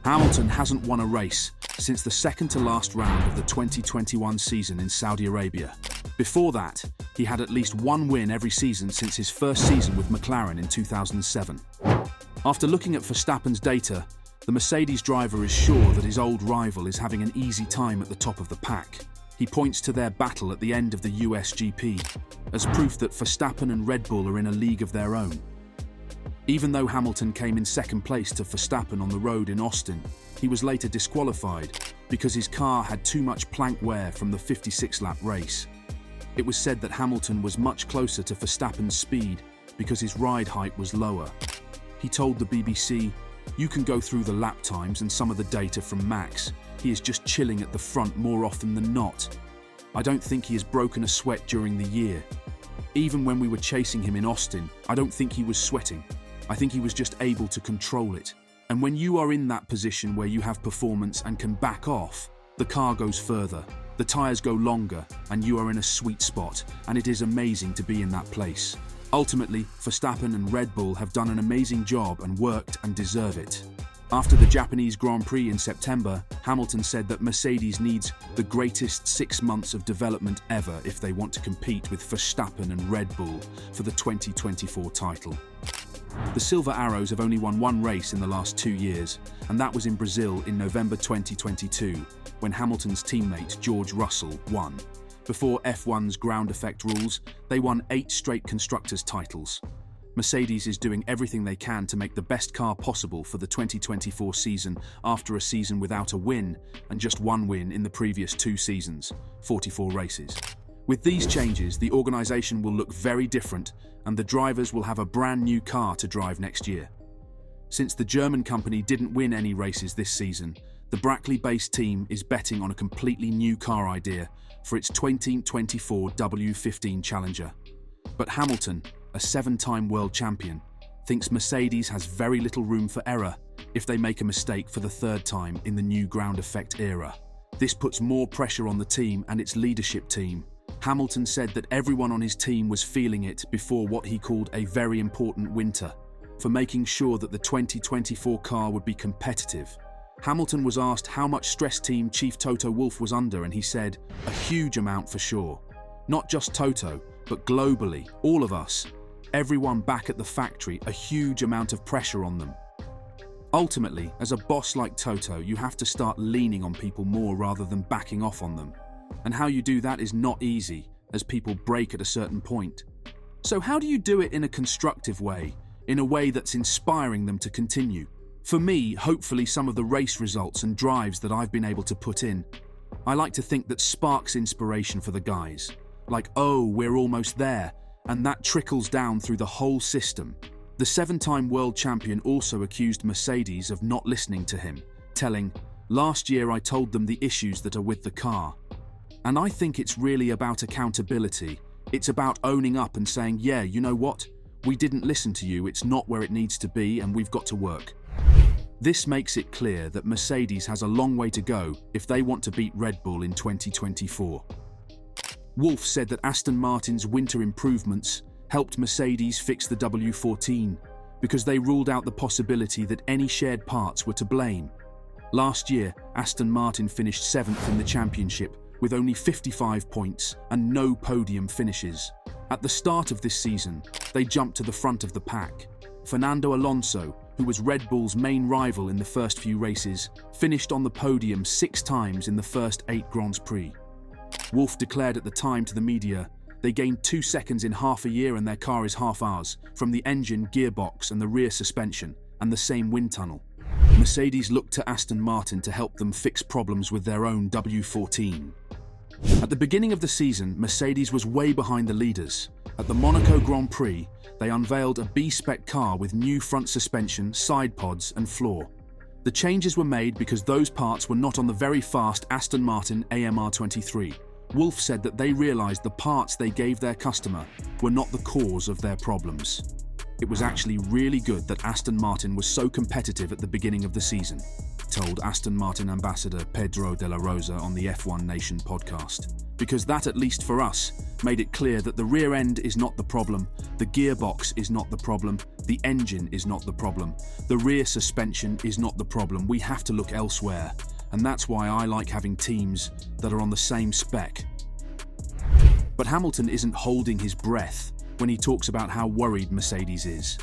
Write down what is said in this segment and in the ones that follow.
Hamilton hasn't won a race since the second-to-last round of the 2021 season in Saudi Arabia. Before that, he had at least one win every season since his first season with McLaren in 2007. After looking at Verstappen's data, the Mercedes driver is sure that his old rival is having an easy time at the top of the pack. He points to their battle at the end of the US GP as proof that Verstappen and Red Bull are in a league of their own. Even though Hamilton came in second place to Verstappen on the road in Austin, he was later disqualified because his car had too much plank wear from the 56-lap race. It was said that Hamilton was much closer to Verstappen's speed because his ride height was lower. He told the BBC, "You can go through the lap times and some of the data from Max. He is just chilling at the front more often than not. I don't think he has broken a sweat during the year. Even when we were chasing him in Austin, I don't think he was sweating. I think he was just able to control it. And when you are in that position where you have performance and can back off, the car goes further, the tyres go longer, and you are in a sweet spot, and it is amazing to be in that place." Ultimately, Verstappen and Red Bull have done an amazing job and worked and deserve it. After the Japanese Grand Prix in September, Hamilton said that Mercedes needs the greatest 6 months of development ever if they want to compete with Verstappen and Red Bull for the 2024 title. The Silver Arrows have only won one race in the last 2 years, and that was in Brazil in November 2022, when Hamilton's teammate George Russell won. Before F1's ground effect rules, they won 8 straight constructors' titles. Mercedes is doing everything they can to make the best car possible for the 2024 season after a season without a win and just one win in the previous 2 seasons, 44 races. With these changes, the organisation will look very different and the drivers will have a brand new car to drive next year. Since the German company didn't win any races this season, the Brackley-based team is betting on a completely new car idea for its 2024 W13 Challenger. But Hamilton, a 7-time world champion, thinks Mercedes has very little room for error if they make a mistake for the 3rd time in the new ground effect era. This puts more pressure on the team and its leadership team. Hamilton said that everyone on his team was feeling it before what he called a very important winter, for making sure that the 2024 car would be competitive. Hamilton was asked how much stress team chief Toto Wolff was under, and he said, "A huge amount for sure. Not just Toto, but globally, all of us, everyone back at the factory, a huge amount of pressure on them." Ultimately, as a boss like Toto, you have to start leaning on people more rather than backing off on them. And how you do that is not easy, as people break at a certain point. So how do you do it in a constructive way, in a way that's inspiring them to continue? For me, hopefully some of the race results and drives that I've been able to put in, I like to think that sparks inspiration for the guys. Like, oh, we're almost there, and that trickles down through the whole system. The 7-time world champion also accused Mercedes of not listening to him, telling, "Last year I told them the issues that are with the car." And I think it's really about accountability. It's about owning up and saying, yeah, you know what? We didn't listen to you, it's not where it needs to be, and we've got to work. This makes it clear that Mercedes has a long way to go if they want to beat Red Bull in 2024. Wolff said that Aston Martin's winter improvements helped Mercedes fix the W14 because they ruled out the possibility that any shared parts were to blame. Last year, Aston Martin finished 7th in the championship with only 55 points and no podium finishes. At the start of this season, they jumped to the front of the pack. Fernando Alonso, who was Red Bull's main rival in the first few races, finished on the podium 6 times in the first 8 Grands Prix. Wolff declared at the time to the media, "They gained 2 seconds in half a year and their car is half ours, from the engine, gearbox and the rear suspension, and the same wind tunnel." Mercedes looked to Aston Martin to help them fix problems with their own W14. At the beginning of the season, Mercedes was way behind the leaders. At the Monaco Grand Prix, they unveiled a B-spec car with new front suspension, side pods and floor. The changes were made because those parts were not on the very fast Aston Martin AMR23. Wolff said that they realised the parts they gave their customer were not the cause of their problems. It was actually really good that Aston Martin was so competitive at the beginning of the season, told Aston Martin ambassador Pedro de la Rosa on the F1 Nation podcast. because that, at least for us, made it clear that the rear end is not the problem, the gearbox is not the problem, the engine is not the problem, the rear suspension is not the problem. We have to look elsewhere, and that's why I like having teams that are on the same spec. But Hamilton isn't holding his breath when he talks about how worried Mercedes is.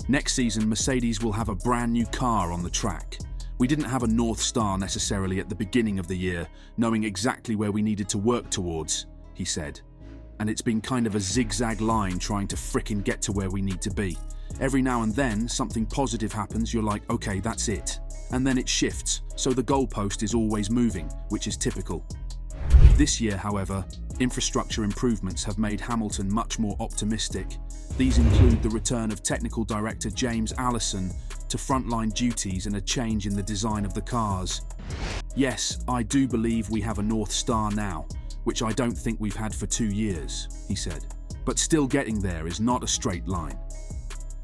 Next season, Mercedes will have a brand new car on the track. We didn't have a North Star necessarily at the beginning of the year, knowing exactly where we needed to work towards, he said. And it's been kind of a zigzag line trying to frickin' get to where we need to be. Every now and then, something positive happens, you're like, okay, that's it. And then it shifts, so the goalpost is always moving, which is typical. This year, however, infrastructure improvements have made Hamilton much more optimistic. These include the return of technical director James Allison to frontline duties and a change in the design of the cars. Yes, I do believe we have a North Star now, which I don't think we've had for 2 years, he said. But still getting there is not a straight line.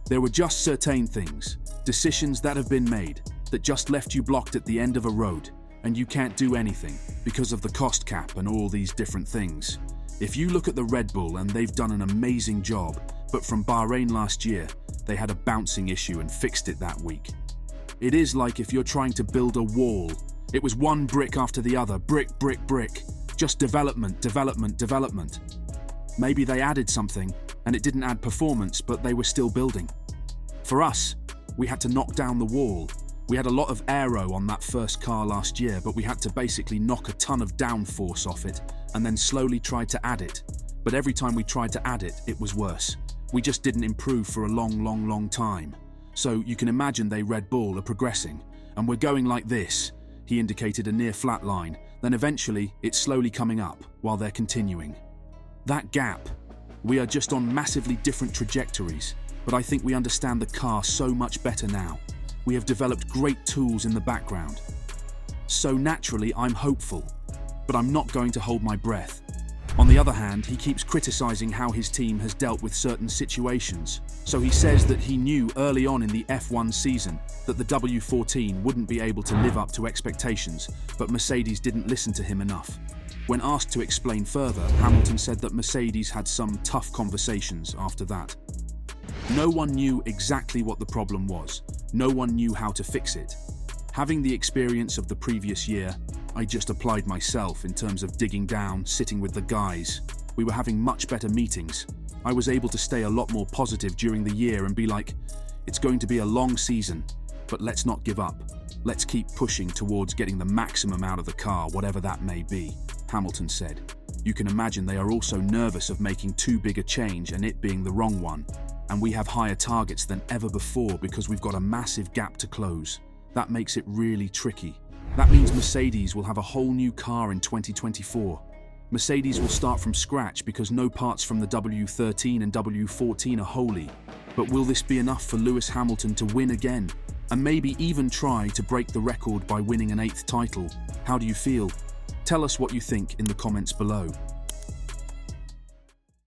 There were just certain things, decisions that have been made, that just left you blocked at the end of a road, and you can't do anything because of the cost cap and all these different things. If you look at the Red Bull, and they've done an amazing job, but from Bahrain last year, they had a bouncing issue and fixed it that week. It is like if you're trying to build a wall. It was one brick after the other, brick, brick, brick. Just development, development, development. Maybe they added something, and it didn't add performance, but they were still building. For us, we had to knock down the wall. We had a lot of aero on that first car last year, but we had to basically knock a ton of downforce off it, and then slowly try to add it. But every time we tried to add it, it was worse. We just didn't improve for a long time. So you can imagine they Red Bull are progressing, and we're going like this. He indicated a near flat line, then eventually it's slowly coming up while they're continuing. That gap, we are just on massively different trajectories, but I think we understand the car so much better now. We have developed great tools in the background. So naturally I'm hopeful, but I'm not going to hold my breath. On the other hand, he keeps criticizing how his team has dealt with certain situations. So he says that he knew early on in the F1 season that the W14 wouldn't be able to live up to expectations, but Mercedes didn't listen to him enough. When asked to explain further, Hamilton said that Mercedes had some tough conversations after that. No one knew exactly what the problem was. No one knew how to fix it. Having the experience of the previous year, I just applied myself in terms of digging down, sitting with the guys. We were having much better meetings. I was able to stay a lot more positive during the year and be like, it's going to be a long season, but let's not give up. Let's keep pushing towards getting the maximum out of the car, whatever that may be, Hamilton said. You can imagine they are also nervous of making too big a change and it being the wrong one. And we have higher targets than ever before because we've got a massive gap to close. That makes it really tricky. That means Mercedes will have a whole new car in 2024. Mercedes will start from scratch because no parts from the W13 and W14 are holy. But will this be enough for Lewis Hamilton to win again? And maybe even try to break the record by winning an 8th title? How do you feel? Tell us what you think in the comments below.